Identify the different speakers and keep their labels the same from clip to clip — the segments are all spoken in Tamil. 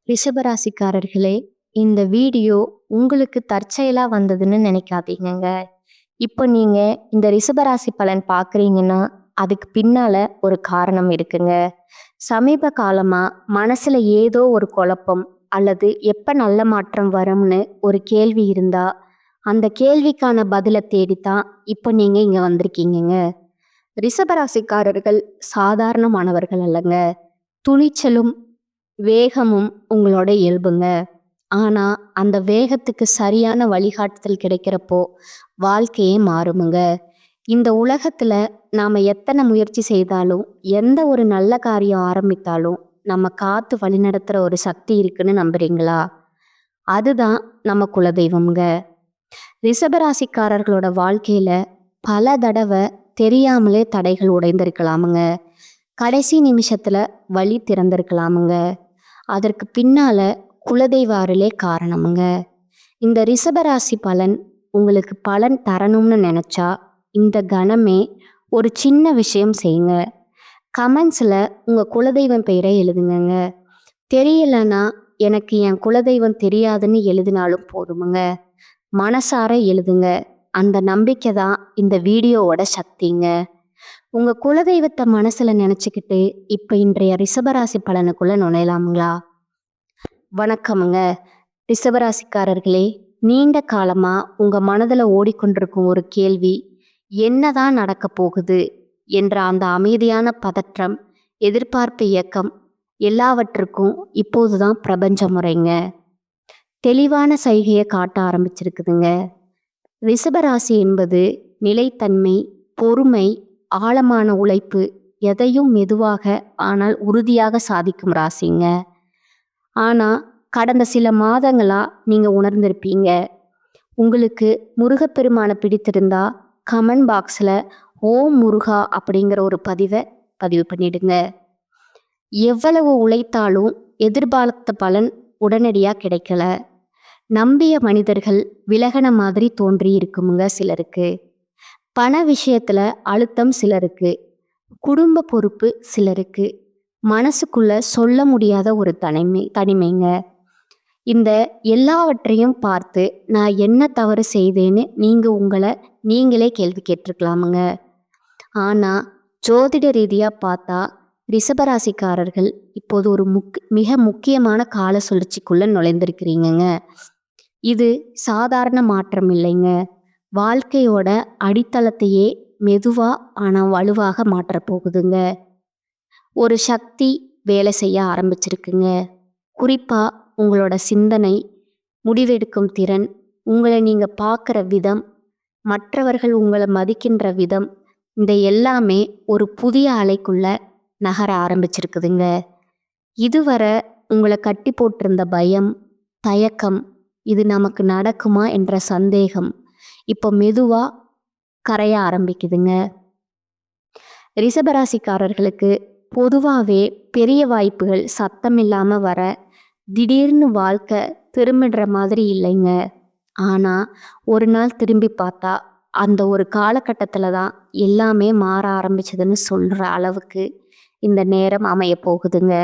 Speaker 1: ரிஷபராசிக்காரர்களே, இந்த வீடியோ உங்களுக்கு தற்செயலா வந்ததுன்னு நினைக்காதீங்கங்க. இப்போ நீங்க இந்த ரிஷபராசி பலன் பார்க்குறீங்கன்னா, அதுக்கு பின்னால ஒரு காரணம் இருக்குங்க. சமீப காலமா மனசுல ஏதோ ஒரு குழப்பம் அல்லது எப்ப நல்ல மாற்றம் வரும்னு ஒரு கேள்வி இருந்தா, அந்த கேள்விக்கான பதில தேடித்தான் இப்போ நீங்க இங்க வந்திருக்கீங்கங்க. ரிஷபராசிக்காரர்கள் சாதாரணமானவர்கள் அல்லங்க. துணிச்சலும் வேகமும் உங்களோட இயல்புங்க. ஆனா, அந்த வேகத்துக்கு சரியான வழிகாட்டுதல் கிடைக்கிறப்போ, வாழ்க்கையே மாறுமுங்க. இந்த உலகத்துல நாம எத்தனை முயற்சி செய்தாலும், எந்த ஒரு நல்ல காரியம் ஆரம்பித்தாலும், நம்ம காத்து வழிநடத்துற ஒரு சக்தி இருக்குன்னு நம்புறீங்களா? அதுதான் நம்ம குலதெய்வம்ங்க. ரிஷபராசிக்காரர்களோட வாழ்க்கையில பல தடவை தெரியாமலே தடைகள் உடைந்திருக்கலாமுங்க. கடைசி நிமிஷத்துல வழி திறந்திருக்கலாமுங்க. அதற்கு பின்னால குலதெய்வ அருளே காரணமுங்க. இந்த ரிஷபராசி பலன் உங்களுக்கு பலன் தரணும்னு நினைச்சா இந்த கணமே ஒரு சின்ன விஷயம் செய்யுங்க. கமெண்ட்ஸில் உங்கள் குலதெய்வம் பெயரை எழுதுங்கங்க. தெரியலன்னா எனக்கு என் குலதெய்வம் தெரியாதுன்னு எழுதினாலும் போதுமுங்க. மனசார எழுதுங்க. அந்த நம்பிக்கை தான் இந்த வீடியோவோட சக்திங்க. உங்கள் குலதெய்வத்தை மனசில் நினச்சிக்கிட்டு இப்போ இன்றைய ரிஷபராசி பலனுக்குள்ளே நுழையலாமுங்களா? வணக்கமுங்க. ரிஷபராசிக்காரர்களே, நீண்ட காலமாக உங்கள் மனதில் ஓடிக்கொண்டிருக்கும் ஒரு கேள்வி, என்னதான் நடக்க போகுது என்ற அந்த அமைதியான பதற்றம், எதிர்பார்ப்பு இயக்கம் எல்லாவற்றுக்கும் இப்போதுதான் பிரபஞ்ச முறைங்க தெளிவான சைகையை காட்ட ஆரம்பிச்சிருக்குதுங்க. ரிஷபராசி என்பது நிலைத்தன்மை, பொறுமை, ஆழமான உழைப்பு, எதையும் மெதுவாக ஆனால் உறுதியாக சாதிக்கும் ராசிங்க. ஆனால் கடந்த சில மாதங்களாக நீங்கள் உணர்ந்திருப்பீங்க. உங்களுக்கு முருகப்பெருமானை பிடித்திருந்தா கமெண்ட் பாக்ஸில் ஓம் முருகா அப்படிங்கிற ஒரு பதிவு பண்ணிடுங்க. எவ்வளவு உழைத்தாலும் எதிர்பார்த்த பலன் உடனடியாக கிடைக்கல. நம்பிய மனிதர்கள் விலகன மாதிரி தோன்றி இருக்குமுங்க சிலருக்கு. பண விஷயத்துல அழுத்தம் சிலருக்கு, குடும்ப பொறுப்பு சிலருக்கு, மனசுக்குள்ள சொல்ல முடியாத ஒரு தனிமைங்க. இந்த எல்லாவற்றையும் பார்த்து நான் என்ன தவறு செய்தேன்னு உங்களை நீங்களே கேள்வி கேட்டிருக்கலாமுங்க. ஆனால் ஜோதிட ரீதியாக பார்த்தா ரிஷபராசிக்காரர்கள் இப்போது ஒரு மிக முக்கியமான கால சுழற்சிக்குள்ளே நுழைந்திருக்கிறீங்கங்க. இது சாதாரண மாற்றம் இல்லைங்க. வாழ்க்கையோட அடித்தளத்தையே மெதுவாக ஆனால் வலுவாக மாற்றப்போகுதுங்க. ஒரு சக்தி வேலை செய்ய ஆரம்பிச்சிருக்குங்க. குறிப்பாக உங்களோட சிந்தனை, முடிவெடுக்கும் திறன், உங்களை நீங்கள் பார்க்குற விதம், மற்றவர்கள் உங்களை மதிக்கின்ற விதம், இந்த எல்லாமே ஒரு புதிய அலைக்குள்ள நகர ஆரம்பிச்சிருக்குதுங்க. இதுவரை உங்களை கட்டி போட்டிருந்த பயம், தயக்கம், இது நமக்கு நடக்குமா என்ற சந்தேகம் இப்போ மெதுவாக கரைய ஆரம்பிக்குதுங்க. ரிஷபராசிக்காரர்களுக்கு பொதுவாகவே பெரிய வாய்ப்புகள் சத்தம் இல்லாமல் வர, திடீர்னு வாழ்க்கை திரும்பிடுற மாதிரி இல்லைங்க. ஆனால் ஒரு நாள் திரும்பி பார்த்தா அந்த ஒரு காலகட்டத்தில் தான் எல்லாமே மாற ஆரம்பிச்சதுன்னு சொல்கிற அளவுக்கு இந்த நேரம் அமைய போகுதுங்க.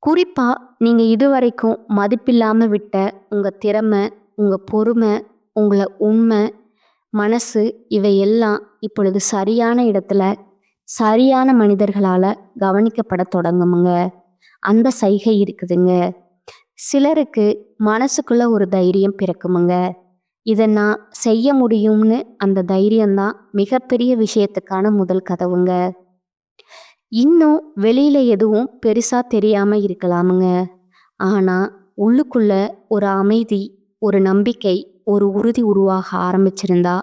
Speaker 1: குறிப்பாக நீங்கள் இதுவரைக்கும் மதிப்பில்லாமல் விட்ட உங்கள் திறமை, உங்கள் பொறுமை, உங்களை உண்மை, மனசு, இவையெல்லாம் இப்பொழுது சரியான இடத்துல சரியான மனிதர்களால் கவனிக்கப்பட தொடங்குமுங்க. அந்த சைகை இருக்குதுங்க. சிலருக்கு மனசுக்குள்ள ஒரு தைரியம் பிறக்குமுங்க. இதை நான் செய்ய முடியும்னு அந்த தைரியம்தான் மிகப்பெரிய விஷயத்துக்கான முதல் கதவுங்க. இன்னும் வெளியில எதுவும் பெருசா தெரியாம இருக்கலாமுங்க. ஆனா உள்ளுக்குள்ள ஒரு அமைதி, ஒரு நம்பிக்கை, ஒரு உறுதி உருவாக ஆரம்பிச்சிருந்தா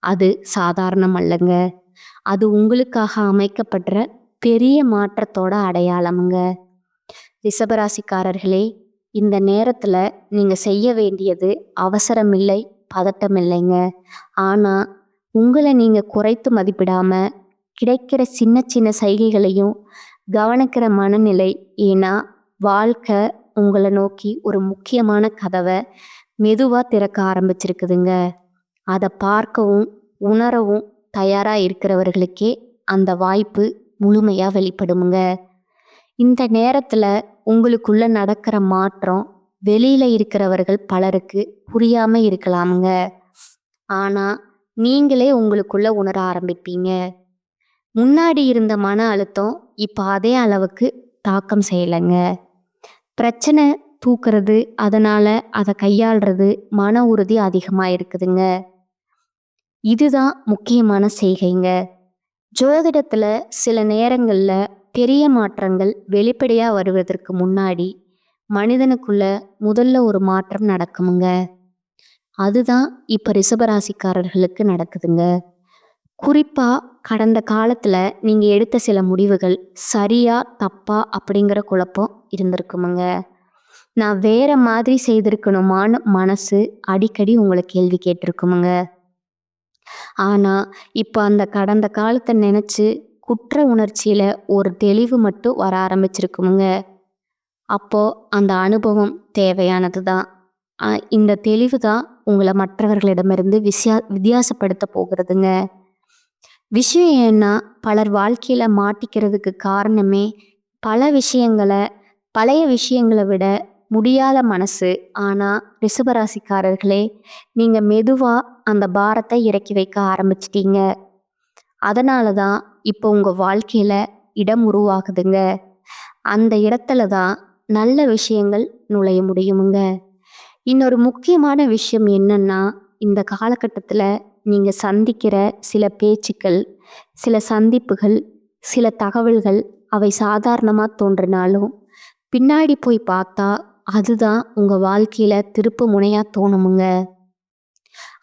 Speaker 1: அது சாதாரணம் அல்லங்க. அது உங்களுக்காக அமைக்கப்படுற பெரிய மாற்றத்தோட அடையாளமுங்க. ரிஷபராசிக்காரர்களே, இந்த நேரத்துல நீங்க செய்ய வேண்டியது அவசரம் இல்லை, பதட்டம் இல்லைங்க. ஆனா உங்களை நீங்க குறைத்து மதிப்பிடாம கிடைக்கிற சின்ன சின்ன சைகைகளையும் கவனிக்கிற மனநிலை. ஏன்னா வாழ்க்கை உங்களை நோக்கி ஒரு முக்கியமான கதவை மெதுவாக திறக்க ஆரம்பிச்சிருக்குதுங்க. அதை பார்க்கவும் உணரவும் தயாராக இருக்கிறவர்களுக்கே அந்த வாய்ப்பு முழுமையாக வெளிப்படுமுங்க. இந்த நேரத்தில் உங்களுக்குள்ள நடக்கிற மாற்றம் வெளியில இருக்கிறவர்கள் பலருக்கு புரியாம இருக்கலாமுங்க. ஆனா நீங்களே உங்களுக்குள்ள உணர ஆரம்பிப்பீங்க. முன்னாடி இருந்த மன அழுத்தம் இப்ப அதே அளவுக்கு தாக்கம் செய்யலைங்க. பிரச்சனை தூக்குறது, அதனால அதை கையாள்றது, மன உறுதி அதிகமா இருக்குதுங்க. இதுதான் முக்கியமான செய்கைங்க. ஜோதிடத்துல சில நேரங்கள்ல பெரிய மாற்றங்கள் வெளிப்படையா வருவதற்கு முன்னாடி மனிதனுக்குள்ள முதல்ல ஒரு மாற்றம் நடக்குமுங்க. அதுதான் இப்ப ரிஷபராசிக்காரர்களுக்கு நடக்குதுங்க. குறிப்பா கடந்த காலத்துல நீங்க எடுத்த சில முடிவுகள் சரியா தப்பா அப்படிங்கிற குழப்பம் இருந்திருக்குமுங்க. நான் வேற மாதிரி செய்திருக்கணுமான்னு மனசு அடிக்கடி உங்களை கேள்வி கேட்டிருக்குமுங்க. ஆனா இப்ப அந்த கடந்த காலத்தை நினைச்சு குற்ற உணர்ச்சியில ஒரு தெளிவு மட்டும் வர ஆரம்பிச்சிருக்குமுங்க. அப்போ அந்த அனுபவம் தேவையானது தான். இந்த தெளிவு தான் உங்களை மற்றவர்களிடமிருந்து வித்தியாசப்படுத்த போகிறதுங்க. விஷயம் ஏன்னா பலர் வாழ்க்கையில மாட்டிக்கிறதுக்கு காரணமே பழைய விஷயங்களை விட முடியாத மனசு. ஆனா ரிஷபராசிக்காரர்களே, நீங்க மெதுவா அந்த பாரத்தை இறக்கி வைக்க ஆரம்பிச்சிட்டீங்க. அதனால தான் இப்போ உங்க வாழ்க்கையில இடம் உருவாகுதுங்க. அந்த இடத்துல தான் நல்ல விஷயங்கள் நுழைய முடியுமுங்க. இன்னொரு முக்கியமான விஷயம் என்னன்னா, இந்த காலகட்டத்தில் நீங்க சந்திக்கிற சில பேச்சுக்கள், சில சந்திப்புகள், சில தகவல்கள் அவை சாதாரணமாக தோன்றினாலும் பின்னாடி போய் பார்த்தா அதுதான் உங்க வாழ்க்கையில திருப்பு முனையா தோணுமுங்க.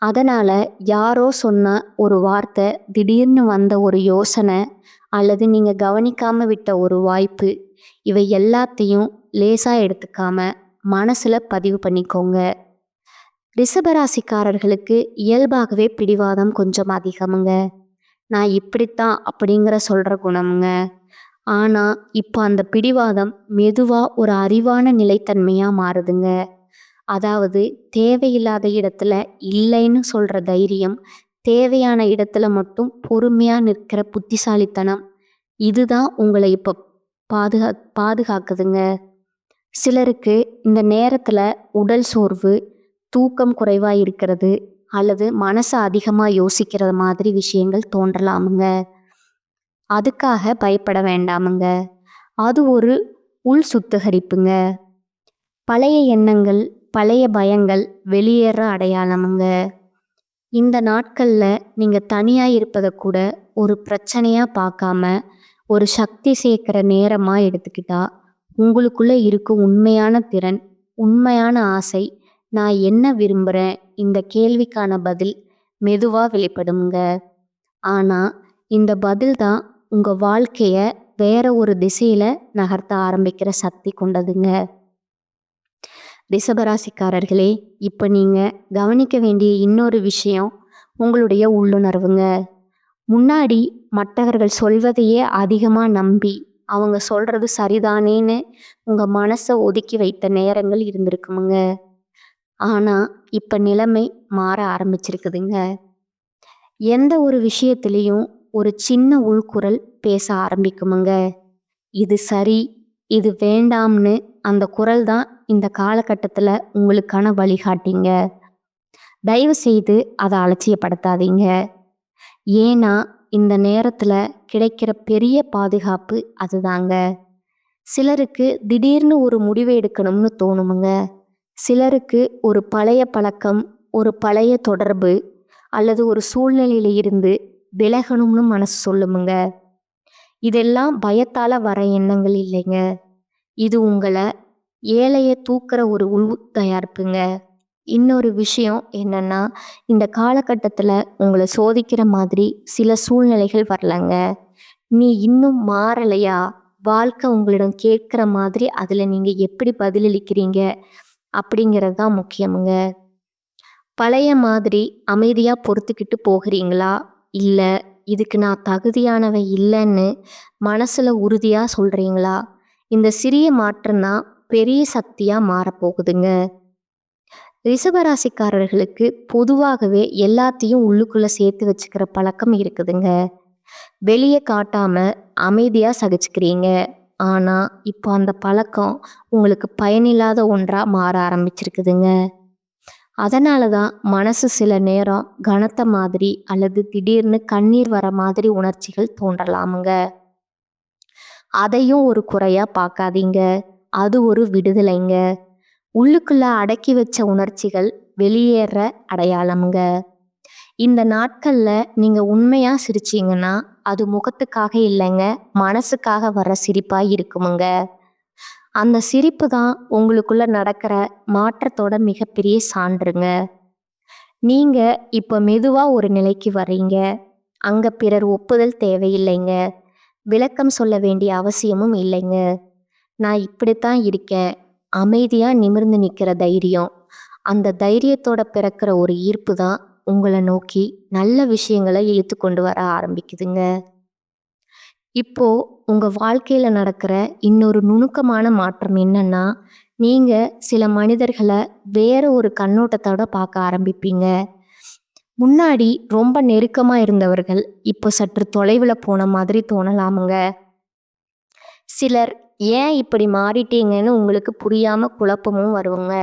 Speaker 1: அதனால யாரோ சொன்ன ஒரு வார்த்தை, திடீர்னு வந்த ஒரு யோசனை, அல்லது நீங்க கவனிக்காம விட்ட ஒரு வாய்ப்பு, இவை எல்லாத்தையும் லேசா எடுத்துக்காம மனசுல பதிவு பண்ணிக்கோங்க. ரிஷபராசிக்காரர்களுக்கு இயல்பாகவே பிடிவாதம் கொஞ்சம் அதிகமுங்க. நான் இப்படித்தான் அப்படிங்கிற சொல்ற குணமுங்க. ஆனா இப்போ அந்த பிடிவாதம் மெதுவா ஒரு அறிவான நிலைத்தன்மையா மாறுதுங்க. அதாவது தேவையில்லாத இடத்துல இல்லைன்னு சொல்ற தைரியம், தேவையான இடத்துல மட்டும் பொறுமையா நிற்கிற புத்திசாலித்தனம், இதுதான் உங்களை இப்போ பாதுகாக்குதுங்க. சிலருக்கு இந்த நேரத்துல உடல் சோர்வு, தூக்கம் குறைவா இருக்கிறது, அல்லது மனசை அதிகமா யோசிக்கிற மாதிரி விஷயங்கள் தோன்றலாமுங்க. அதுக்காக பயப்பட வேண்டாமுங்க. அது ஒரு உள் சுத்திகரிப்புங்க. பழைய எண்ணங்கள், பழைய பயங்கள் வெளியேற அடையாளமுங்க. இந்த நாட்கள்ல நீங்க தனியா இருப்பதை கூட ஒரு பிரச்சனையா பார்க்காம ஒரு சக்தி சேர்க்கிற நேரமா எடுத்துக்கிட்டா உங்களுக்குள்ள இருக்கும் உண்மையான திறன், உண்மையான ஆசை, நான் என்ன விரும்புகிறேன், இந்த கேள்விக்கான பதில் மெதுவா வெளிப்படுங்க. ஆனா இந்த பதில் தான் உங்க வாழ்க்கைய வேற ஒரு திசையில நகர்த்த ஆரம்பிக்கிற சக்தி கொண்டதுங்க. ரிஷபராசிக்காரர்களே, இப்போ நீங்க கவனிக்க வேண்டிய இன்னொரு விஷயம் உங்களுடைய உள்ளுணர்வுங்க. முன்னாடி மற்றவர்கள் சொல்வதையே அதிகமா நம்பி அவங்க சொல்றது சரிதானேன்னு உங்க மனசை ஒதுக்கி வைத்த நேரங்கள் இருந்திருக்குமுங்க. ஆனா இப்ப நிலைமை மாற ஆரம்பிச்சிருக்குதுங்க. எந்த ஒரு விஷயத்திலையும் ஒரு சின்ன உள்குரல் பேச ஆரம்பிக்குமுங்க. இது சரி, இது வேண்டாம்னு அந்த குரல் தான் இந்த காலகட்டத்தில் உங்களுக்கான வழிகாட்டிங்க. தயவு செய்து அதை அலட்சியப்படுத்தாதீங்க. ஏன்னா இந்த நேரத்தில் கிடைக்கிற பெரிய பாதுகாப்பு அதுதாங்க. சிலருக்கு திடீர்னு ஒரு முடிவு எடுக்கணும்னு தோணுமுங்க. சிலருக்கு ஒரு பழைய பழக்கம், ஒரு பழைய தொடர்பு, அல்லது ஒரு சூழ்நிலையில இருந்து விலகணும்னு மனசு சொல்லுமுங்க. இதெல்லாம் பயத்தால வர எண்ணங்கள் இல்லைங்க. இது உங்களை ஏழைய தூக்குற ஒரு உள் தயாரிப்புங்க. இன்னொரு விஷயம் என்னன்னா, இந்த காலகட்டத்தில் உங்களை சோதிக்கிற மாதிரி சில சூழ்நிலைகள் வரலங்க. நீ இன்னும் மாறலையா, வாழ்க்கை உங்களிடம் கேட்குற மாதிரி அதில் நீங்கள் எப்படி பதிலளிக்கிறீங்க அப்படிங்கிறது தான் முக்கியமுங்க. பழைய மாதிரி அமைதியாக பொறுத்துக்கிட்டு போகிறீங்களா, இல்லை இதுக்கு நான் தகுதியானவன் இல்லைன்னு மனசில் உறுதியாக சொல்கிறீங்களா? இந்த சிறிய மாற்றம்தான் பெரிய சக்தியாக மாறப்போகுதுங்க. ரிஷபராசிக்காரர்களுக்கு பொதுவாகவே எல்லாத்தையும் உள்ளுக்குள்ளே சேர்த்து வச்சுக்கிற பழக்கம் இருக்குதுங்க. வெளியே காட்டாம அமைதியாக சகிச்சுக்கிறீங்க. ஆனா இப்போ அந்த பழக்கம் உங்களுக்கு பயனில்லாத ஒன்றா மாற ஆரம்பிச்சிருக்குதுங்க. அதனால தான் மனசு சில நேரம் கனத்த மாதிரி அல்லது திடீர்னு கண்ணீர் வர மாதிரி உணர்ச்சிகள் தோன்றலாமுங்க. அதையும் ஒரு குறையா பார்க்காதீங்க. அது ஒரு விடுதலைங்க. உள்ளுக்குள்ள அடக்கி வச்ச உணர்ச்சிகள் வெளியேற அடையாளம்ங்க. இந்த நாட்கள்ல நீங்க உண்மையா சிரிச்சீங்கன்னா, அது முகத்துக்காக இல்லைங்க, மனசுக்காக வர்ற சிரிப்பா இருக்குமுங்க. அந்த சிரிப்பு தான் உங்களுக்குள்ள நடக்கிற மாற்றத்தோட மிகப்பெரிய சான்றுங்க. நீங்க இப்ப மெதுவா ஒரு நிலைக்கு வர்றீங்க. அங்க பிறர் ஒப்புதல் தேவையில்லைங்க. விளக்கம் சொல்ல வேண்டிய அவசியமும் இல்லைங்க. நான் இப்படித்தான் இருக்கேன். அமைதியா நிமிர்ந்து நிக்கிற தைரியம். அந்த தைரியத்தோட பிறக்கிற ஒரு ஈர்ப்பு தான் உங்களை நோக்கி நல்ல விஷயங்களை இழுத்து கொண்டு வர ஆரம்பிக்குதுங்க. இப்போ உங்க வாழ்க்கையில நடக்கிற இன்னொரு நுணுக்கமான மாற்றம் என்னன்னா, நீங்க சில மனிதர்களை வேற ஒரு கண்ணோட்டத்தோட பார்க்க ஆரம்பிப்பீங்க. முன்னாடி ரொம்ப நெருக்கமா இருந்தவர்கள் இப்போ சற்று தொலைவுல போன மாதிரி தோணலாமுங்க. சிலர் ஏன் இப்படி மாறிட்டீங்கன்னு உங்களுக்கு புரியாம குழப்பமும் வருங்க.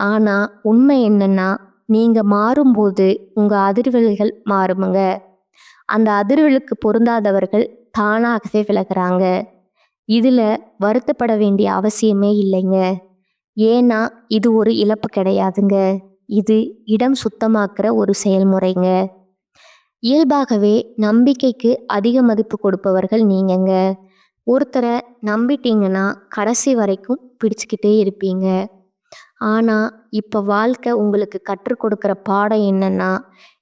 Speaker 1: ஆனா உண்மை என்னன்னா, நீங்க மாறும்போது உங்க அதிர்வெண்கள் மாறுமுங்க. அந்த அதிர்வெளுக்கு பொருந்தாதவர்கள் தானாகவே விலகுறாங்க. இதுல வருத்தப்பட வேண்டிய அவசியமே இல்லைங்க. ஏன்னா இது ஒரு இழப்பு கிடையாதுங்க. இது இடம் சுத்தமாக்குற ஒரு செயல்முறைங்க. இயல்பாகவே நம்பிக்கைக்கு அதிக மதிப்பு கொடுப்பவர்கள் நீங்கங்க. ஒருத்தரை நம்பிட்டீங்கன்னா கடைசி வரைக்கும் பிடிச்சுக்கிட்டே இருப்பீங்க. ஆனா இப்ப வாழ்க்கை உங்களுக்கு கற்றுக் கொடுக்கிற பாடம் என்னன்னா,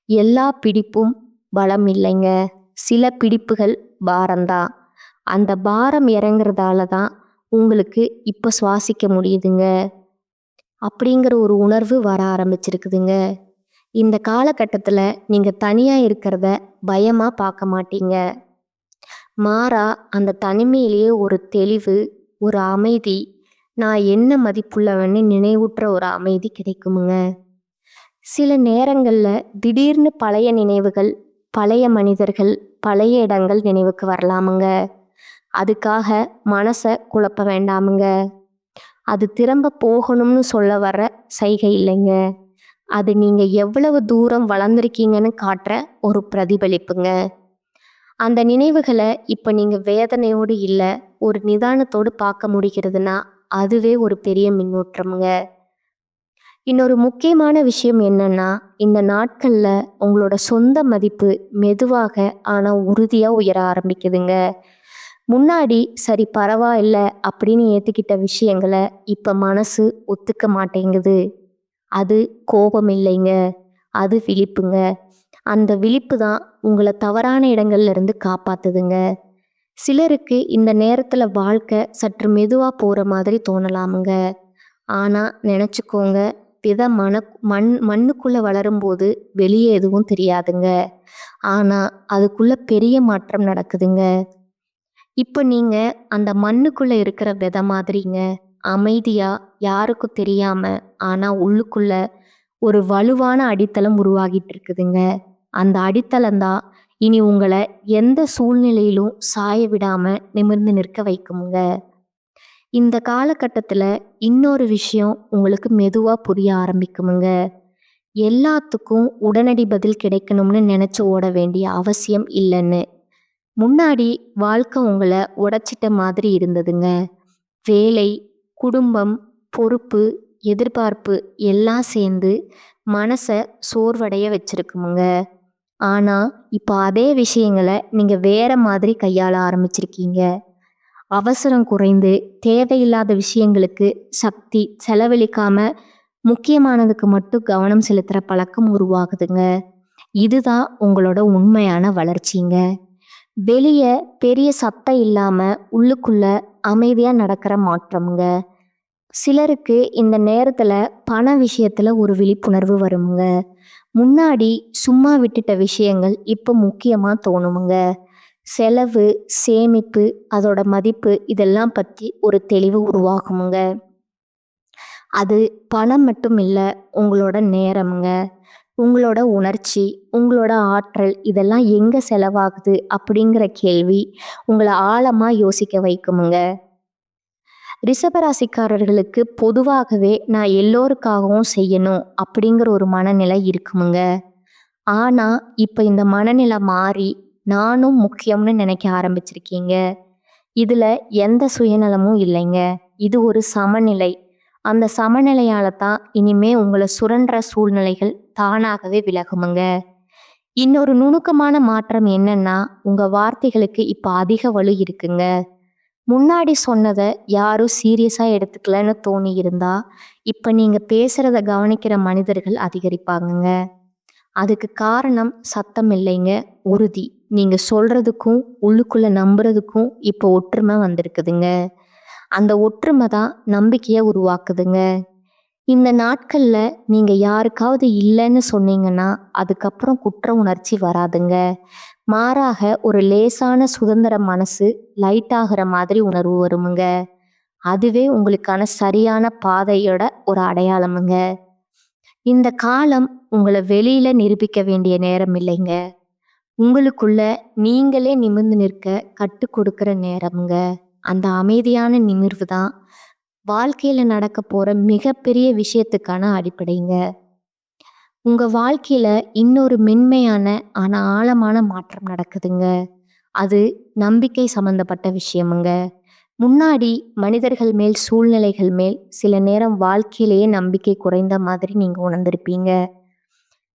Speaker 1: எல்லா பிடிப்பும் பலம் இல்லைங்க. சில பிடிப்புகள் பாரம்தான். அந்த பாரம் இறங்குறதால தான் உங்களுக்கு இப்ப சுவாசிக்க முடியுதுங்க. அப்படிங்கிற ஒரு உணர்வு வர ஆரம்பிச்சிருக்குதுங்க. இந்த காலகட்டத்துல நீங்க தனியா இருக்கிறத பயமா பார்க்க மாட்டீங்க. மாறா அந்த தனிமையிலேயே ஒரு தெளிவு, ஒரு அமைதி, நான் என்ன மதிப்புள்ளவன்னு நினைவூட்டுற ஒரு அமைதி கிடைக்குமுங்க. சில நேரங்கள்ல திடீர்னு பழைய நினைவுகள், பழைய மனிதர்கள், பழைய இடங்கள் நினைவுக்கு வரலாமுங்க. அதுக்காக மனசை குழப்ப வேண்டாமுங்க. அது திரும்ப போகணும்னு சொல்ல வர்ற சைகை இல்லைங்க. அது நீங்க எவ்வளவு தூரம் வளர்ந்துருக்கீங்கன்னு காட்டுற ஒரு பிரதிபலிப்புங்க. அந்த நினைவுகளை இப்ப நீங்க வேதனையோடு இல்ல, ஒரு நிதானத்தோடு பார்க்க முடிகிறதுனா அதுவே ஒரு பெரிய முன்னேற்றம்ங்க. இன்னொரு முக்கியமான விஷயம் என்னன்னா, இந்த நாட்கள்ல உங்களோட சொந்த மதிப்பு மெதுவாக ஆனா உறுதியா உயர ஆரம்பிக்குதுங்க. முன்னாடி சரி பரவாயில்ல அப்படின்னு ஏத்துக்கிட்ட விஷயங்களை இப்ப மனசு ஒத்துக்க மாட்டேங்குது. அது கோபம் இல்லைங்க, அது விழிப்புங்க. அந்த விழிப்பு தான் உங்களை தவறான இடங்கள்ல இருந்து காப்பாத்துதுங்க. சிலருக்கு இந்த நேரத்துல வாழ்க்கை சற்று மெதுவா போற மாதிரி தோணலாமுங்க. ஆனா நினைச்சுக்கோங்க, விதை மண்ணுக்குள்ள வளரும்போது வெளியே எதுவும் தெரியாதுங்க. ஆனா அதுக்குள்ள பெரிய மாற்றம் நடக்குதுங்க. இப்ப நீங்க அந்த மண்ணுக்குள்ள இருக்கிற விதை மாதிரிங்க. அமைதியா, யாருக்கும் தெரியாம, ஆனா உள்ளுக்குள்ள ஒரு வலுவான அடித்தளம் உருவாகிட்டு இருக்குதுங்க. அந்த அடித்தளம் தான் இனி உங்களை எந்த சூழ்நிலையிலும் சாய விடாம நிமிர்ந்து நிற்க வைக்குமுங்க. இந்த காலகட்டத்துல இன்னொரு விஷயம் உங்களுக்கு மெதுவா புரிய ஆரம்பிக்குமுங்க. எல்லாத்துக்கும் உடனடி பதில் கிடைக்கணும்னு நினைச்சு ஓட வேண்டிய அவசியம் இல்லைன்னு. முன்னாடி வாழ்க்கை உங்களை உடைச்சிட்ட மாதிரி இருந்ததுங்க. வேலை, குடும்பம், பொறுப்பு, எதிர்பார்ப்பு எல்லாம் சேர்ந்து மனசை சோர்வடைய வச்சிருக்குமுங்க. ஆனா இப்போ அதே விஷயங்களை நீங்க வேற மாதிரி கையாள ஆரம்பிச்சிருக்கீங்க. அவசரம் குறைந்து தேவையில்லாத விஷயங்களுக்கு சக்தி செலவழிக்காம முக்கியமானதுக்கு மட்டும் கவனம் செலுத்துற பழக்கம் உருவாகுதுங்க. இதுதான் உங்களோட உண்மையான வளர்ச்சிங்க. வெளியே பெரிய சத்தம் இல்லாம உள்ளுக்குள்ள அமைதியா நடக்கிற மாற்றம்ங்க. சிலருக்கு இந்த நேரத்துல பண விஷயத்துல ஒரு விழிப்புணர்வு வருமுங்க. முன்னாடி சும்மா விட்டுட்ட விஷயங்கள் இப்ப முக்கியமா தோணுமுங்க. செலவு, சேமிப்பு, அதோட மதிப்பு இதெல்லாம் பத்தி ஒரு தெளிவு உருவாகுமுங்க. அது பணம் மட்டும் இல்ல, உங்களோட நேரம்ங்க. உங்களோட உணர்ச்சி, உங்களோட ஆற்றல் இதெல்லாம் எங்க செலவாகுது அப்படிங்கிற கேள்வி உங்கள ஆழமா யோசிக்க வைக்குமுங்க. ரிஷபராசிக்காரர்களுக்கு பொதுவாகவே நான் எல்லோருக்காகவும் செய்யணும் அப்படிங்கிற ஒரு மனநிலை இருக்குமுங்க. ஆனா, இப்ப இந்த மனநிலை மாறி நானும் முக்கியம்னு நினைக்க ஆரம்பிச்சிருக்கீங்க. இதுல எந்த சுயநலமும் இல்லைங்க. இது ஒரு சமநிலை. அந்த சமநிலையால தான் இனிமே உங்கள சுரண்ட்ற சூழ்நிலைகள் தானாகவே விலகுமுங்க. இன்னொரு நுணுக்கமான மாற்றம் என்னன்னா, உங்க வார்த்தைகளுக்கு இப்ப அதிக வலு இருக்குங்க. முன்னாடி சொன்னத யாரும் சீரியஸா எடுத்துக்கலன்னு தோணி இருந்தா, இப்ப நீங்க பேசுறத கவனிக்கிற மனிதர்கள் அதிகரிப்பாங்கங்க. அதுக்கு காரணம் சத்தம் இல்லைங்க, உறுதி. நீங்க சொல்றதுக்கும், உள்ளுக்குள்ள நம்புறதுக்கும் இப்போ ஒற்றுமை வந்திருக்குதுங்க. அந்த ஒற்றுமை தான் நம்பிக்கைய உருவாக்குதுங்க. இந்த நாட்கள்ல நீங்க யாருக்காவது இல்லைன்னு சொன்னீங்கன்னா, அதுக்கப்புறம் குற்ற உணர்ச்சி வராதுங்க. மாறாக ஒரு லேசான சுதந்திர மனசு லைட் ஆகுற மாதிரி உணர்வு வருமுங்க. அதுவே உங்களுக்கான சரியான பாதையோட ஒரு அடையாளமுங்க. இந்த காலம் உங்கள வெளியில நிரூபிக்க வேண்டிய நேரம் இல்லைங்க. உங்களுக்குள்ள நீங்களே நிமிர்ந்து நிற்க கற்றுக் கொடுக்கிற நேரம்ங்க. அந்த அமைதியான நிமிர்வு தான் வாழ்க்கையில நடக்க போற மிகப்பெரிய விஷயத்துக்கான அடிப்படைங்க. உங்க வாழ்க்கையில இன்னொரு மென்மையான ஆனா ஆழமான மாற்றம் நடக்குதுங்க. அது நம்பிக்கை சம்பந்தப்பட்ட விஷயமுங்க. முன்னாடி மனிதர்கள் மேல், சூழ்நிலைகள் மேல் சில நேரம் வாழ்க்கையிலேயே நம்பிக்கை குறைந்த மாதிரி நீங்க உணர்ந்திருப்பீங்க.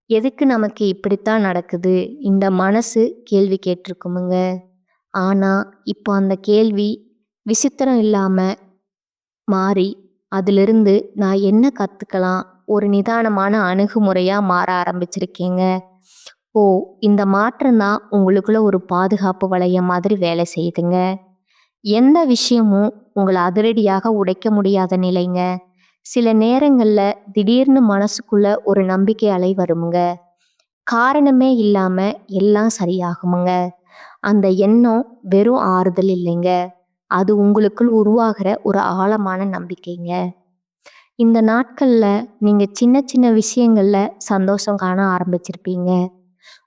Speaker 1: எதுக்கு நமக்கு இப்படித்தான் நடக்குது? இந்த மனசு கேள்வி கேட்டிருக்குமுங்க. ஆனா, இப்போ அந்த கேள்வி விசித்திரம் இல்லாம மாறி, அதிலிருந்து நான் என்ன கத்துக்கலாம்? ஒரு நிதானமான அணுகுமுறையா மாற ஆரம்பிச்சிருக்கீங்க. ஓ! இந்த மாற்றம் தான் உங்களுக்குள்ள ஒரு பாதுகாப்பு வளையம் மாதிரி வேலை செய்யுதுங்க. எந்த விஷயமும் உங்கள அதிரடியாக உடைக்க முடியாத நிலைங்க. சில நேரங்கள்ல திடீர்னு மனசுக்குள்ள ஒரு நம்பிக்கை அலை வருமுங்க. காரணமே இல்லாம எல்லாம் சரியாகுமுங்க. அந்த எண்ணம் வெறும் ஆறுதல் இல்லைங்க. அது உங்களுக்குள் உருவாகிற ஒரு ஆழமான நம்பிக்கைங்க. இந்த நாட்கள்ல நீங்க சின்ன சின்ன விஷயங்கள்ல சந்தோஷம் காண ஆரம்பிச்சிருப்பீங்க.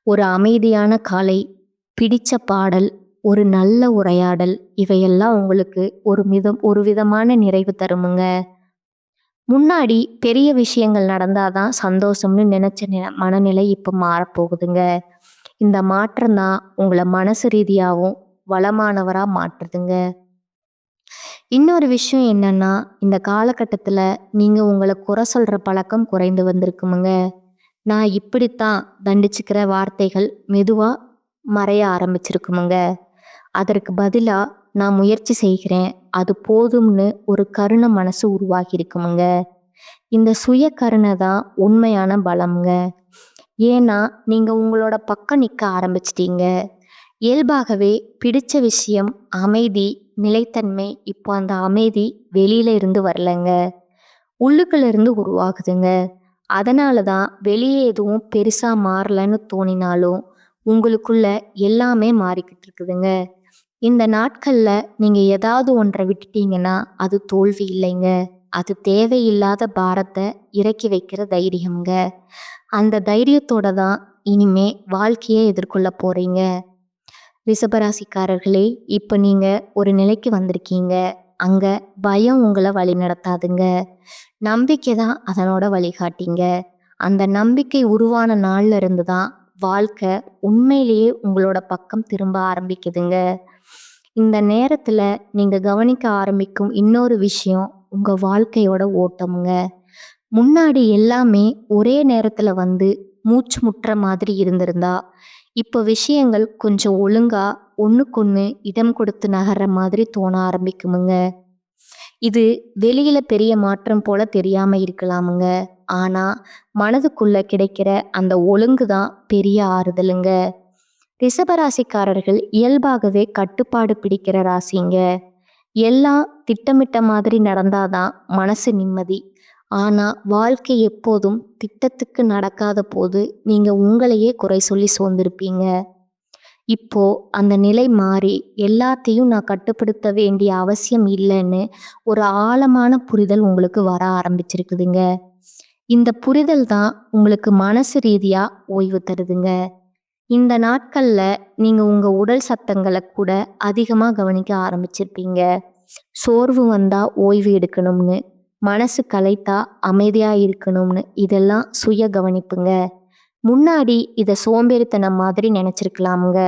Speaker 1: ஒரு அமைதியான காலை, பிடிச்ச பாடல், ஒரு நல்ல உரையாடல் இவையெல்லாம் உங்களுக்கு ஒரு விதமான நிறைவு தருமுங்க. முன்னாடி பெரிய விஷயங்கள் நடந்தாதான் சந்தோஷம்னு நினைச்ச மனநிலை இப்ப மாறப்போகுதுங்க. இந்த மாற்றம் தான் உங்கள மனசு ரீதியாவும் வளமானவரா மாற்றுதுங்க. இன்னொரு விஷயம் என்னன்னா, இந்த காலகட்டத்துல நீங்க உங்கள குறை சொல்ற பழக்கம் குறைந்து வந்திருக்குமுங்க. நான் இப்படித்தான் தண்டிச்சுக்கிற வார்த்தைகள் மெதுவா மறைய ஆரம்பிச்சிருக்குமுங்க. அதற்கு பதிலா நான் முயற்சி செய்கிறேன், அது போதும்னு ஒரு கருணை மனசு உருவாகி இருக்குமுங்க. இந்த சுய கருணை தான் உண்மையான பலம்ங்க. ஏன்னா நீங்க உங்களோட பக்கம் நிக்க ஆரம்பிச்சிட்டீங்க. இயல்பாகவே பிடிச்ச விஷயம் அமைதி, நிலைத்தன்மை. இப்போ அந்த அமைதி வெளியில இருந்து வரலங்க, உள்ளுக்குள்ள இருந்து உருவாகுதுங்க. அதனால தான் வெளியே எதுவும் பெருசா மாறலன்னு தோணினாலும் உங்களுக்குள்ள எல்லாமே மாறிக்கிட்டு இருக்குதுங்க. இந்த நாட்கள்ல நீங்க ஏதாவது ஒன்றை விட்டுட்டீங்கன்னா அது தோல்வி இல்லைங்க. அது தேவையில்லாத பாரத்தை இறக்கி வைக்கிற தைரியம்ங்க. அந்த தைரியத்தோட தான் இனிமே வாழ்க்கையை எதிர்கொள்ள போறீங்க. ரிஷபராசிக்காரர்களே, இப்ப நீங்க ஒரு நிலைக்கு வந்திருக்கீங்க. அங்க பயம் உங்களை வழி நடத்தாதுங்க. நம்பிக்கை தான் அதனோட வழிகாட்டிங்க. அந்த நம்பிக்கை உருவான நாள்ல இருந்து தான் வாழ்க்கை உண்மையிலேயே உங்களோட பக்கம் திரும்ப ஆரம்பிக்குதுங்க. இந்த நேரத்துல நீங்க கவனிக்க ஆரம்பிக்கும் இன்னொரு விஷயம் உங்க வாழ்க்கையோட ஓட்டமுங்க. முன்னாடி எல்லாமே ஒரே நேரத்துல வந்து மூச்சு முட்டுற மாதிரி இருந்திருந்தா, இப்போ விஷயங்கள் கொஞ்சம் ஒழுங்கா ஒண்ணுக்கொண்ணு இடம் கொடுத்து நகர்ற மாதிரி தோண ஆரம்பிக்குமுங்க. இது வெளியில பெரிய மாற்றம் போல தெரியாம இருக்கலாமுங்க. ஆனா மனதுக்குள்ள கிடைக்கிற அந்த ஒழுங்கு தான் பெரிய ஆறுதலுங்க. ரிஷபராசிக்காரர்கள் இயல்பாகவே கட்டுப்பாடு பிடிக்கிற ராசிங்க. எல்லாம் திட்டமிட்ட மாதிரி நடந்தாதான் மனசு நிம்மதி. ஆனா வாழ்க்கை எப்போதும் திட்டத்துக்கு நடக்காத போது நீங்க உங்களையே குறை சொல்லி சோர்ந்திருப்பீங்க. இப்போ அந்த நிலை மாறி எல்லாத்தையும் நான் கட்டுப்படுத்த வேண்டிய அவசியம் இல்லைன்னு ஒரு ஆழமான புரிதல் உங்களுக்கு வர ஆரம்பிச்சிருக்குதுங்க. இந்த புரிதல் தான் உங்களுக்கு மனசு ரீதியா ஓய்வு தருதுங்க. இந்த நாட்கள்ல நீங்க உங்க உடல் சத்தங்களை கூட அதிகமா கவனிக்க ஆரம்பிச்சிருப்பீங்க. சோர்வு வந்தா ஓய்வு எடுக்கணும்னு, மனசு கலைத்தா அமைதியா இருக்கணும்னு, இதெல்லாம் சுய கவனிப்புங்க. முன்னாடி இத சோம்பேறித்தனம் மாதிரி நினைச்சிருக்கலாமுங்க.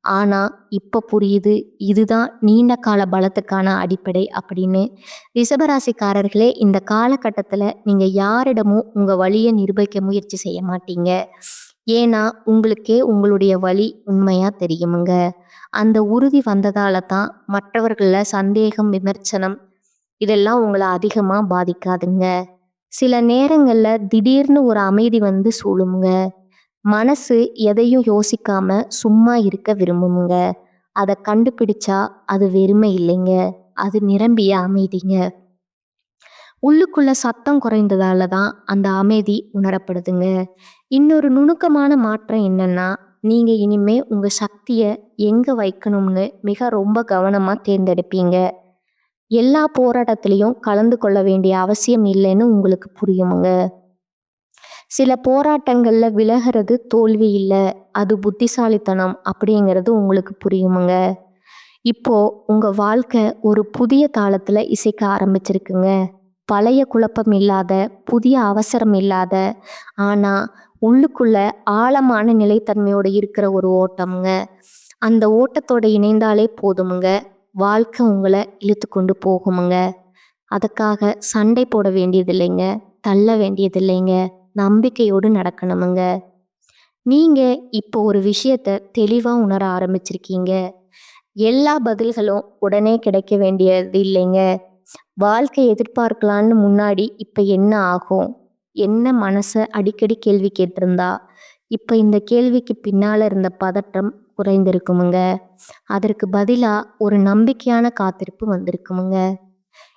Speaker 1: ஆனா இப்ப புரியுது, இதுதான் நீண்ட கால பலத்துக்கான அடிப்படை அப்படின்னு. ரிஷபராசிக்காரர்களே, இந்த காலகட்டத்துல நீங்க யாரிடமும் உங்க வலிய நிரூபிக்க முயற்சி செய்ய மாட்டீங்க. ஏன்னா உங்களுக்கே உங்களுடைய வலி உண்மையா தெரியுமுங்க. அந்த உறுதி வந்ததால தான் மற்றவர்கள சந்தேகம், விமர்சனம் இதெல்லாம் உங்கள அதிகமா பாதிக்காதுங்க. சில நேரங்கள்ல திடீர்னு ஒரு அமைதி வந்து சூழுமுங்க. மனசு எதையும் யோசிக்காம சும்மா இருக்க விரும்புமுங்க. அத கண்டுபிடிச்சா அது வெறுமை இல்லைங்க. அது நிரம்பிய அமைதிங்க. உள்ளுக்குள்ள சத்தம் குறைந்ததால தான் அந்த அமைதி உணரப்படுதுங்க. இன்னொரு நுணுக்கமான மாற்றம் என்னன்னா, நீங்க இனிமே உங்க சக்திய எங்க வைக்கணும்னு ரொம்ப கவனமா தேர்ந்தெடுப்பீங்க. எல்லா போராட்டத்திலையும் கலந்து கொள்ள வேண்டிய அவசியம் இல்லைன்னு உங்களுக்கு புரியுமுங்க. சில போராட்டங்கள்ல விலகிறது தோல்வி இல்ல, அது புத்திசாலித்தனம் அப்படிங்கிறது உங்களுக்கு புரியுமுங்க. இப்போ உங்க வாழ்க்கை ஒரு புதிய தாளத்துல இசைக்க ஆரம்பிச்சிருக்குங்க. பழைய குழப்பம் இல்லாத, புதிய அவசரம் இல்லாத, ஆனா உள்ளுக்குள்ள ஆழமான நிலைத்தன்மையோட இருக்கிற ஒரு ஓட்டம்ங்க. அந்த ஓட்டத்தோட இணைந்தாலே போதுமுங்க, வாழ்க்கை உங்களை இழுத்து கொண்டு போகுமுங்க. அதுக்காக சண்டை போட வேண்டியதில்லைங்க, தள்ள வேண்டியதில்லைங்க, நம்பிக்கையோடு நடக்கணுமுங்க. நீங்க இப்போ ஒரு விஷயத்த தெளிவா உணர ஆரம்பிச்சிருக்கீங்க. எல்லா பதில்களும் உடனே கிடைக்க வேண்டியது இல்லைங்க. வாழ்க்கை எதிர்பார்க்கலான்னு முன்னாடி இப்ப என்ன ஆகும், என்ன மனச அடிக்கடி கேள்வி கேட்டிருந்தா, இப்ப இந்த கேள்விக்கு பின்னால இருந்த பதட்டம் குறைந்திருக்குமுங்க. அதற்கு பதிலா ஒரு நம்பிக்கையான காத்திருப்பு வந்திருக்குமுங்க.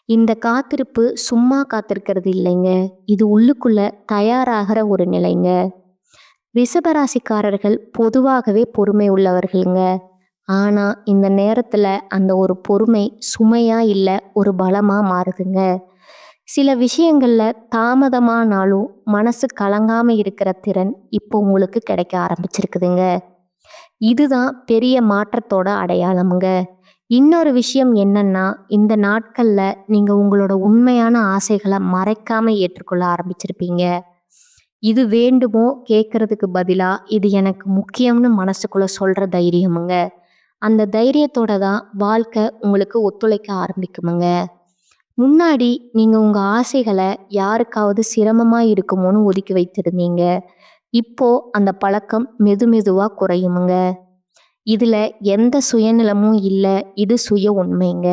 Speaker 1: இந்த காத்திருப்பு சும்மா காத்திருக்கிறது இல்லைங்க, இது உள்ளுக்குள்ள தயாராகிற ஒரு நிலைங்க. ரிஷபராசிக்காரர்கள் பொதுவாகவே பொறுமை உள்ளவர்களுங்க. ஆனா இந்த நேரத்துல அந்த ஒரு பொறுமை சுமையா இல்ல, ஒரு பலமா மாறுதுங்க. சில விஷயங்கள்ல தாமதமானாலும் மனசு கலங்காம இருக்கிற திறன் இப்போ உங்களுக்கு கிடைக்க ஆரம்பிச்சிருக்குதுங்க. இதுதான் பெரிய மாற்றத்தோட அடையாளமுங்க. இன்னொரு விஷயம் என்னன்னா, இந்த நாட்கள்ல நீங்க உங்களோட உண்மையான ஆசைகளை மறைக்காம ஏற்றுக்கொள்ள ஆரம்பிச்சிருப்பீங்க. இது வேண்டுமோ கேட்கறதுக்கு பதிலா இது எனக்கு முக்கியம்னு மனசுக்குள்ள சொல்ற தைரியமுங்க. அந்த தைரியத்தோட தான் வாழ்க்கை உங்களுக்கு ஒத்துழைக்க ஆரம்பிக்குமுங்க. முன்னாடி நீங்க உங்க ஆசைகளை யாருக்காவது சிரமமா இருக்குமோன்னு ஒதுக்கி வைத்திருந்தீங்க. இப்போ அந்த பழக்கம் மெதுவா குறையுமுங்க. இதுல எந்த சுயநலமும் இல்ல, இது சுய உண்மைங்க.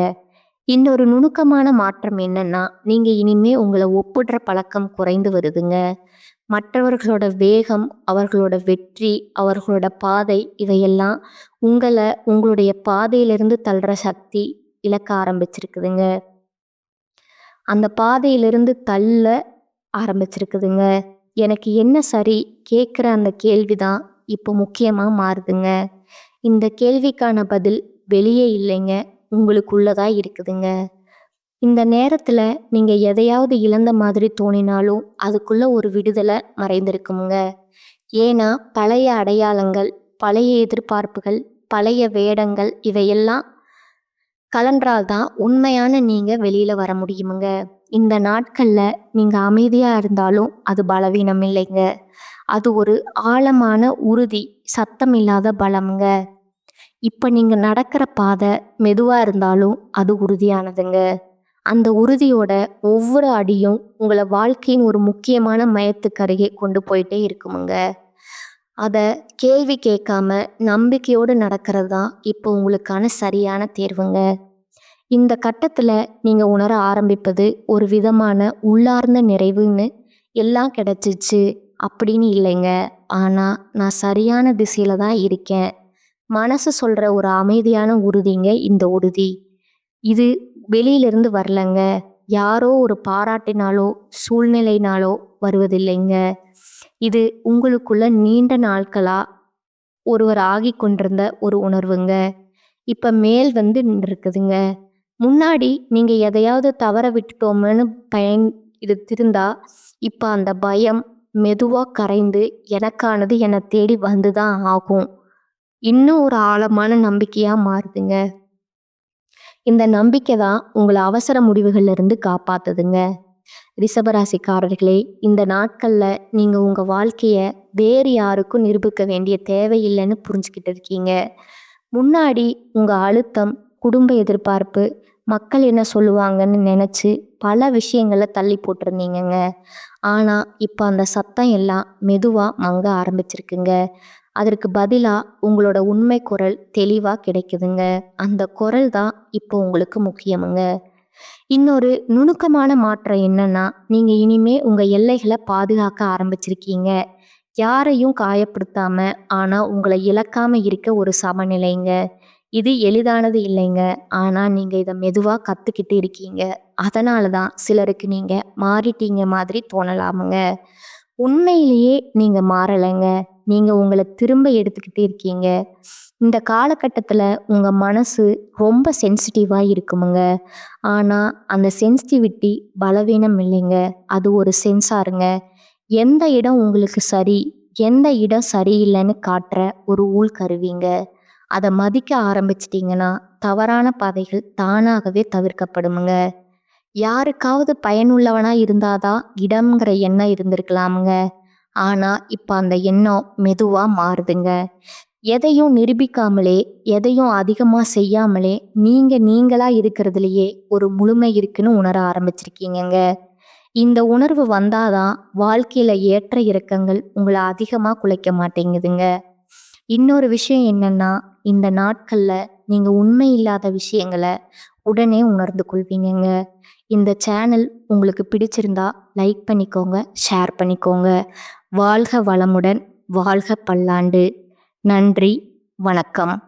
Speaker 1: இன்னொரு நுணுக்கமான மாற்றம் என்னன்னா, நீங்க இனிமே உங்களை ஒப்பிடுற பழக்கம் குறைந்து வருதுங்க. மற்றவர்களோட வேகம், அவர்களோட வெற்றி, அவர்களோட பாதை இவையெல்லாம் உங்களுடைய பாதையிலிருந்து தள்ளுற சக்தி இழக்க ஆரம்பிச்சிருக்குதுங்க. அந்த பாதையிலிருந்து தள்ள ஆரம்பிச்சிருக்குதுங்க. எனக்கு என்ன சரி கேட்குற அந்த கேள்விதான் இப்போ முக்கியமா மாறுதுங்க. இந்த கேள்விக்கான பதில் வெளியே இல்லைங்க, உங்களுக்குள்ளதா இருக்குதுங்க. இந்த நேரத்துல நீங்க எதையாவது இழந்த மாதிரி தோணினாலும் அதுக்குள்ள ஒரு விடுதலை மறைந்திருக்குமுங்க. ஏன்னா பழைய அடையாளங்கள், பழைய எதிர்பார்ப்புகள், பழைய வேடங்கள் இவையெல்லாம் கலன்றால்தான் உண்மையான நீங்க வெளியில வர முடியுமுங்க. இந்த நாட்கள்ல நீங்க அமைதியா இருந்தாலும் அது பலவீனம் இல்லைங்க, அது ஒரு ஆழமான உறுதி, சத்தம் இல்லாத பலம்ங்க. இப்ப நீங்க நடக்கிற பாதை மெதுவா இருந்தாலும் அது உறுதியானதுங்க. அந்த உறுதியோட ஒவ்வொரு அடியும் உங்களை வாழ்க்கையின் ஒரு முக்கியமான மையத்துக்கு அருகே கொண்டு போயிட்டே இருக்குமுங்க. அதை கேள்வி கேட்காம நம்பிக்கையோடு நடக்கிறது தான் இப்போ உங்களுக்கான சரியான தேர்வுங்க. இந்த கட்டத்துல நீங்க உணர ஆரம்பிப்பது ஒரு விதமான உள்ளார்ந்த நிறைவுன்னு. எல்லாம் கிடைச்சிச்சு அப்படின்னு இல்லைங்க, ஆனா நான் சரியான திசையில தான் இருக்கேன், மனசு சொல்ற ஒரு அமைதியான உறுதிங்க இந்த உறுதி. இது வெளியிலிருந்து வரலங்க, யாரோ ஒரு பாராட்டினாலோ சூழ்நிலைனாலோ வருவதில்லைங்க. இது உங்களுக்குள்ள நீண்ட நாட்களா ஒருவர் ஆகி கொண்டிருந்த ஒரு உணர்வுங்க. இப்ப மேல் வந்து நின்றுருக்குதுங்க. முன்னாடி நீங்க எதையாவது தவற விட்டுட்டோம்னு இது திருந்தா இப்போ அந்த பயம் மெதுவாக கரைந்து எனக்கானது என்னை தேடி வந்து தான் ஆகும். இன்னும் ஒரு ஆழமான நம்பிக்கையாக மாறுதுங்க. இந்த நம்பிக்கை தான் உங்களை அவசர முடிவுகள்ல இருந்து காப்பாத்துதுங்க. ரிஷபராசிக்காரர்களே, இந்த நாட்கள்ல நீங்க உங்க வாழ்க்கைய வேறு யாருக்கும் நிரூபிக்க வேண்டிய தேவையில்லைன்னு புரிஞ்சுக்கிட்டு இருக்கீங்க. முன்னாடி உங்க அழுத்தம், குடும்ப எதிர்பார்ப்பு, மக்கள் என்ன சொல்லுவாங்கன்னு நினைச்சு பல விஷயங்களை தள்ளி போட்டிருந்தீங்கங்க. ஆனா இப்ப அந்த சத்தம் எல்லாம் மெதுவா மங்க ஆரம்பிச்சிருக்குங்க. அதற்கு பதிலா உங்களோட உண்மை குரல் தெளிவா கிடைக்குதுங்க. அந்த குரல் தான் இப்போ உங்களுக்கு முக்கியமுங்க. இன்னொரு நுணுக்கமான மாற்றம் என்னன்னா, நீங்க இனிமே உங்க எல்லைகளை பாதுகாக்க ஆரம்பிச்சிருக்கீங்க. யாரையும் காயப்படுத்தாம, ஆனா உங்களை இழக்காம இருக்க ஒரு சமநிலைங்க. இது எளிதானது இல்லைங்க. ஆனா நீங்க இதை மெதுவா கத்துக்கிட்டு இருக்கீங்க. அதனால தான் சிலருக்கு நீங்க மாறிட்டீங்க மாதிரி தோணலாமுங்க. உண்மையிலேயே நீங்க மாறலைங்க. நீங்க உங்களை திரும்ப எடுத்துக்கிட்டே இருக்கீங்க. இந்த காலகட்டத்துல உங்க மனசு ரொம்ப சென்சிட்டிவா இருக்குமுங்க. ஆனா அந்த சென்சிட்டிவிட்டி பலவீனம் இல்லைங்க. அது ஒரு சென்சாருங்க. எந்த இடம் உங்களுக்கு சரி, எந்த இடம் சரியில்லைன்னு காட்டுற ஒரு உள்கருவிங்க. அதை மதிக்க ஆரம்பிச்சிட்டிங்கன்னா தவறான பாதைகள் தானாகவே தவிர்க்கப்படும். யாருக்காவது பயனுள்ளவனா இருந்தாதான் இடம்ங்கிற எண்ணம் இருந்திருக்கலாமுங்க. ஆனா இப்ப அந்த எண்ணம் மெதுவா மாறுதுங்க. எதையும் நிரூபிக்காமலே, எதையும் அதிகமா செய்யாமலே நீங்க நீங்களா இருக்கிறதுலயே ஒரு முழுமை இருக்குன்னு உணர ஆரம்பிச்சிருக்கீங்கங்க. இந்த உணர்வு வந்தாதான் வாழ்க்கையில ஏற்ற இறக்கங்கள் உங்களை அதிகமா குலைக்க மாட்டேங்குதுங்க. இன்னொரு விஷயம் என்னன்னா, இந்த நாட்கள்ல நீங்க உண்மை இல்லாத விஷயங்களை உடனே உணர்ந்து கொள்வீங்கங்க. இந்த சேனல் உங்களுக்கு பிடிச்சிருந்தா லைக் பண்ணிக்கோங்க, ஷேர் பண்ணிக்கோங்க. வாழ்க வளமுடன், வாழ்க பல்லாண்டு. நன்றி, வணக்கம்.